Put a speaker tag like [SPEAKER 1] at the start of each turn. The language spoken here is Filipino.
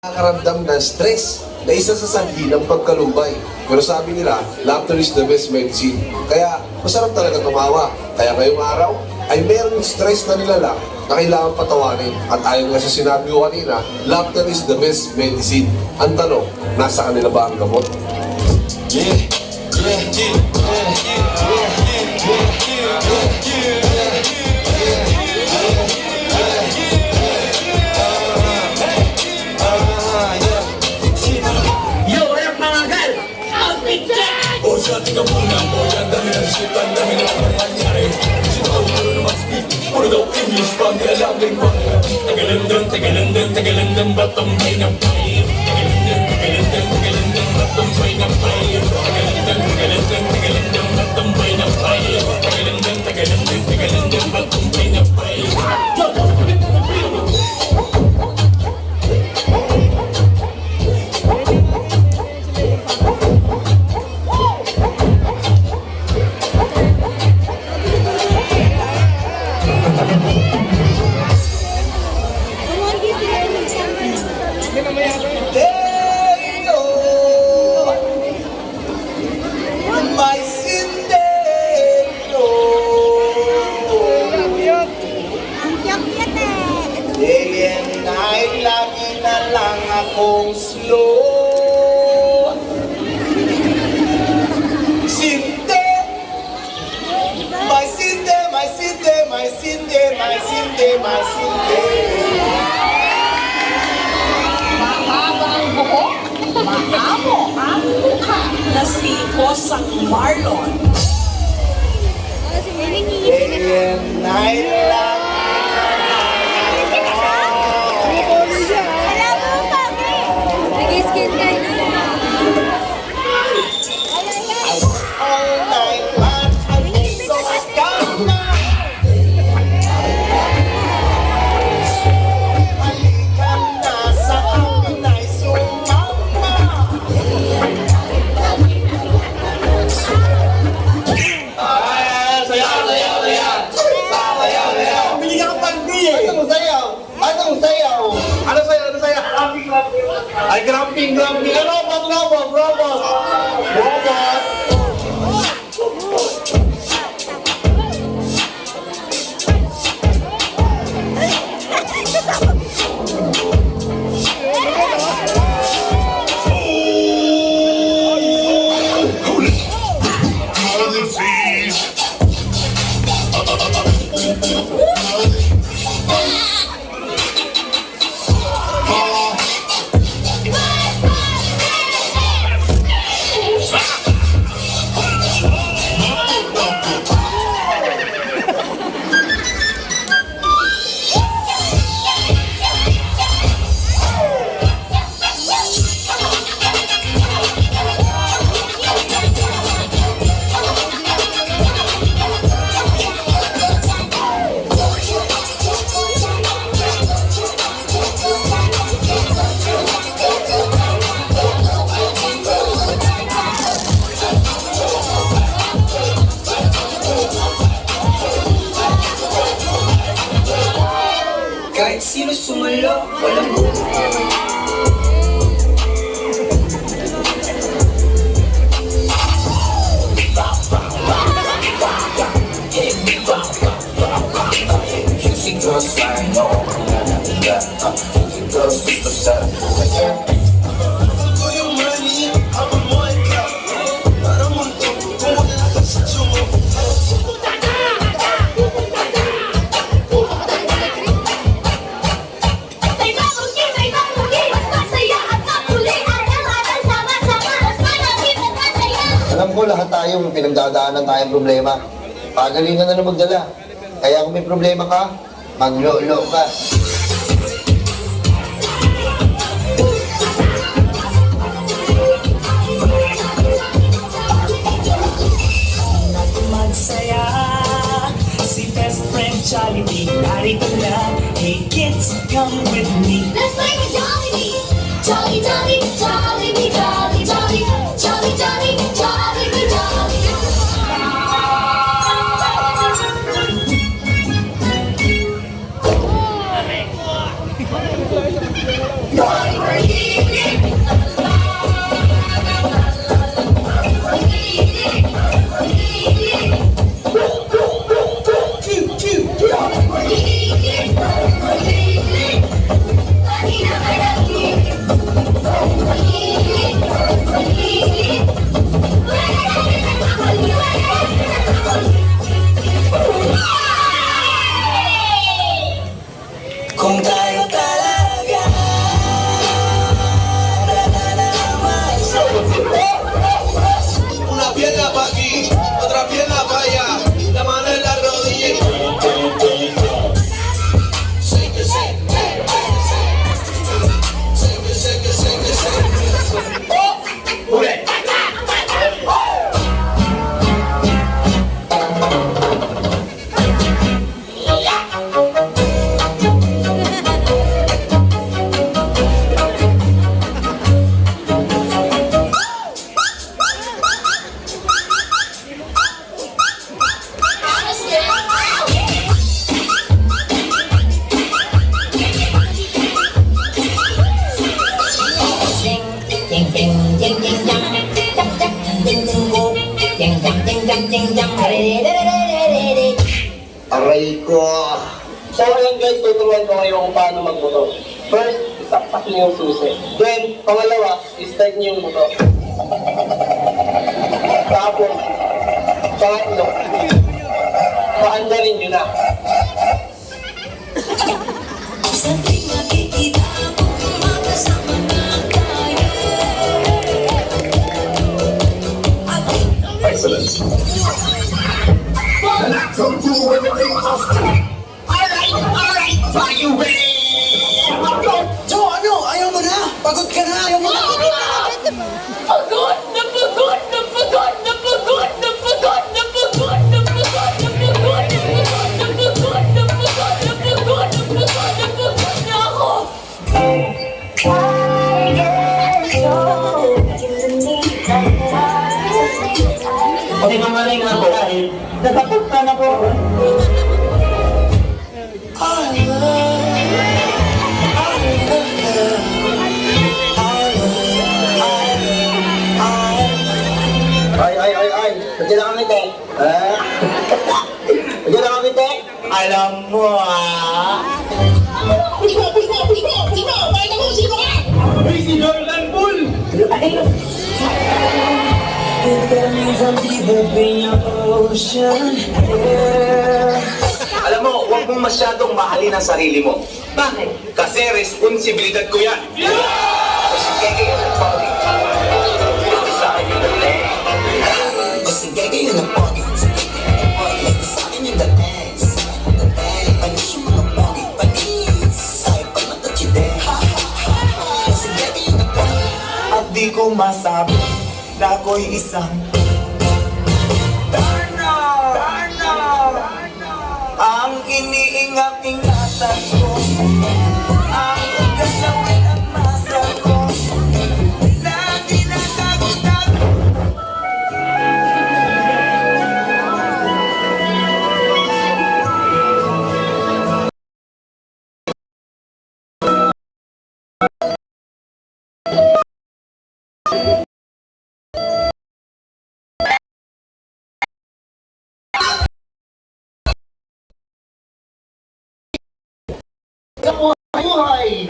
[SPEAKER 1] Nakakaramdam ng stress na isa sa sanhi ng pagkalumbay. Pero sabi nila, laughter is the best medicine. Kaya masarap talaga tumawa. Kaya ngayong araw ay merong stress na nilalang na kailangan patawanin. At ayon nga sa sinabi ko kanina, laughter is the best medicine. Ang tanong, nasa kanila ba ang gamot?
[SPEAKER 2] Tiga muna mo yan, dami ng shit, ang dami na nangyayari. Sinaw mo na mag-speak, puro daw English pa, hindi alam din ba? Tagalindang, batong may ng pair. Tagalindang, batong may ng pair. Tagalindang, batong may ng pair. Tagalindang, batong may ng pair.
[SPEAKER 3] Akong slow Sinte My sinte, my sinte, my sinte, my sinte, my sinte
[SPEAKER 4] Mahabang buhok, mahamo ang mukha na si Kosang Marlon.
[SPEAKER 3] Day and night lang
[SPEAKER 1] Ay, gramping! Robot!
[SPEAKER 4] Kahit sino sumalo, walang
[SPEAKER 5] Alam ko lahat tayo may pinagdadaanan tayong problema. Pagalingan na magdala. Kaya kung may problema ka, maglolo ka.
[SPEAKER 4] magsaya. Si best friend Jollibee, narito na. Hey kids, come with me.
[SPEAKER 6] Let's play with Jollibee! Jolly, jolly, Jollibee, jolly, jolly, jolly, jolly, Jollibee, jolly.
[SPEAKER 5] Aray ko.
[SPEAKER 3] So ayan guys, tuturuan ko kayo kung paano magmotor. First, isaksak niyo yung susi. Then, pangalawa, start niyo yung motor. Tapos, pangatlo, paandarin niyo na.
[SPEAKER 6] Sa tuwing nakikita mo, magkasama na tayo.
[SPEAKER 2] Excellent.
[SPEAKER 3] So ano? Ayaw mo na? Pagod ka na? Ayaw mo na?
[SPEAKER 6] Pagod na pagod na pagod na pagod na pagod na pagod na pagod na pagod na pagod na pagod na pagod na pagod na pagod na pagod na ako.
[SPEAKER 3] Hindi naman rin ako dahil natapunta na po.
[SPEAKER 5] Ay. Pagyan na kami, te. Pagyan na kami, te.
[SPEAKER 3] Alam mo ah. Hey, si Jordan Bull!
[SPEAKER 7] Alam mo, huwag mong masyadong mahalin ang sarili mo.
[SPEAKER 3] Bakit?
[SPEAKER 7] Kasi responsibilidad ko yan. Kasi kayo ng pogi. Ito sa akin yung dating. Kasi kayo ng pogi. Ito sa akin yung dating. Panis yung mga pogi. Panis. Sa'yo pa matachide. Kasi kayo ng pogi.
[SPEAKER 3] At di ko masabi na ako'y isang Darna! Ang iniingat-ingatan ko ang gagawin at masa ko na tinatago-tago.
[SPEAKER 5] Buhay!